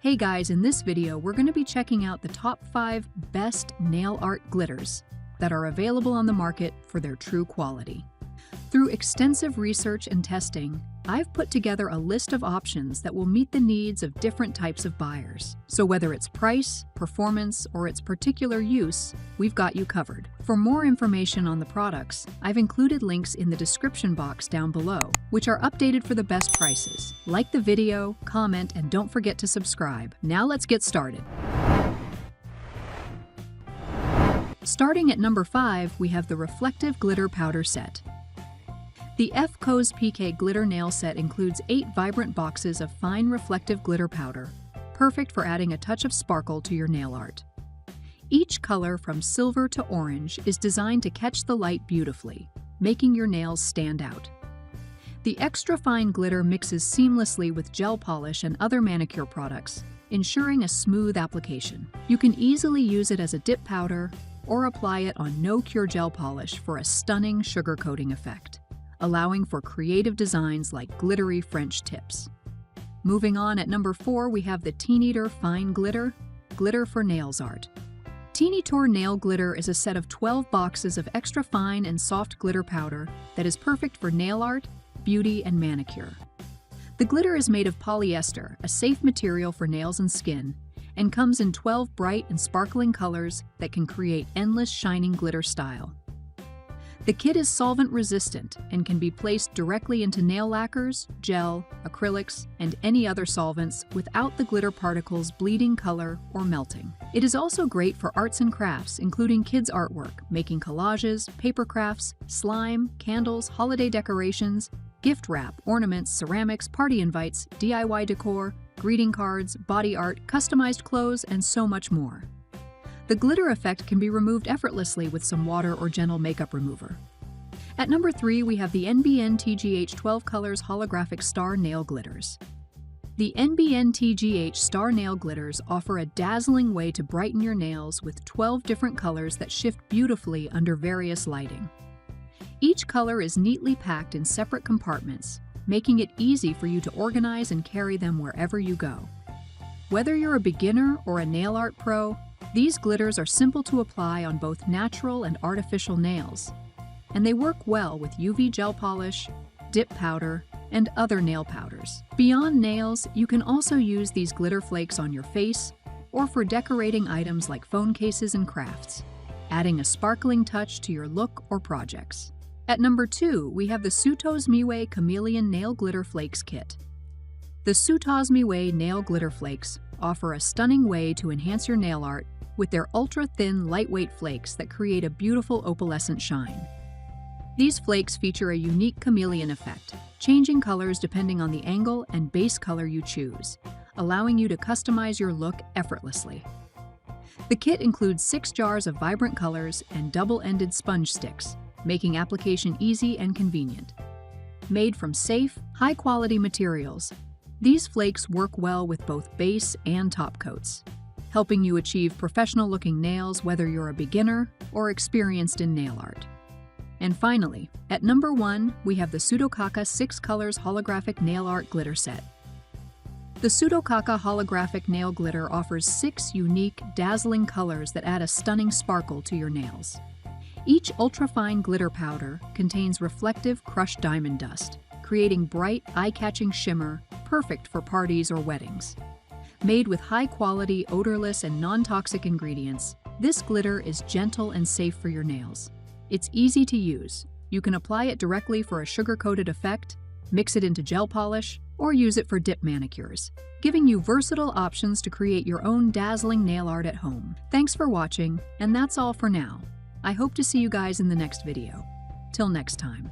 Hey guys, in this video we're going to be checking out the top 5 best nail art glitters that are available on the market for their true quality. Through extensive research and testing, I've put together a list of options that will meet the needs of different types of buyers. So whether it's price, performance, or its particular use, we've got you covered. For more information on the products, I've included links in the description box down below, which are updated for the best prices. Like the video, comment, and don't forget to subscribe. Now let's get started. Starting at number 5, we have the Reflective Glitter Powder Set. The FCO's PK Glitter Nail Set includes 8 vibrant boxes of fine reflective glitter powder, perfect for adding a touch of sparkle to your nail art. Each color, from silver to orange, is designed to catch the light beautifully, making your nails stand out. The extra fine glitter mixes seamlessly with gel polish and other manicure products, ensuring a smooth application. You can easily use it as a dip powder or apply it on no-cure gel polish for a stunning sugar coating effect, allowing for creative designs like glittery French tips. Moving on, at number 4, we have the Teenitor Fine Glitter for Nails Art. Teenitor Nail Glitter is a set of 12 boxes of extra fine and soft glitter powder that is perfect for nail art, beauty, and manicure. The glitter is made of polyester, a safe material for nails and skin, and comes in 12 bright and sparkling colors that can create endless shining glitter style. The kit is solvent-resistant and can be placed directly into nail lacquers, gel, acrylics, and any other solvents without the glitter particles bleeding color or melting. It is also great for arts and crafts, including kids' artwork, making collages, paper crafts, slime, candles, holiday decorations, gift wrap, ornaments, ceramics, party invites, DIY decor, greeting cards, body art, customized clothes, and so much more. The glitter effect can be removed effortlessly with some water or gentle makeup remover. At number 3, we have the NBNTGH 12 Colors Holographic Star Nail Glitters. The NBNTGH Star Nail Glitters offer a dazzling way to brighten your nails with 12 different colors that shift beautifully under various lighting. Each color is neatly packed in separate compartments, making it easy for you to organize and carry them wherever you go. Whether you're a beginner or a nail art pro, these glitters are simple to apply on both natural and artificial nails, and they work well with UV gel polish, dip powder, and other nail powders. Beyond nails, you can also use these glitter flakes on your face or for decorating items like phone cases and crafts, adding a sparkling touch to your look or projects. At number 2, we have the SUTOZMIWE Chameleon Nail Glitter Flakes Kit. The SUTOZMIWE Nail Glitter Flakes offer a stunning way to enhance your nail art with their ultra-thin, lightweight flakes that create a beautiful opalescent shine. These flakes feature a unique chameleon effect, changing colors depending on the angle and base color you choose, allowing you to customize your look effortlessly. The kit includes 6 jars of vibrant colors and double-ended sponge sticks, making application easy and convenient. Made from safe, high-quality materials, these flakes work well with both base and top coats, helping you achieve professional-looking nails whether you're a beginner or experienced in nail art. And finally, at number 1, we have the SUTOKAKA 6 Colors Holographic Nail Art Glitter Set. The SUTOKAKA Holographic Nail Glitter offers 6 unique, dazzling colors that add a stunning sparkle to your nails. Each ultra-fine glitter powder contains reflective crushed diamond dust, creating bright, eye-catching shimmer perfect for parties or weddings. Made with high-quality, odorless, and non-toxic ingredients, this glitter is gentle and safe for your nails. It's easy to use. You can apply it directly for a sugar-coated effect, mix it into gel polish, or use it for dip manicures, giving you versatile options to create your own dazzling nail art at home. Thanks for watching, and that's all for now. I hope to see you guys in the next video. Till next time.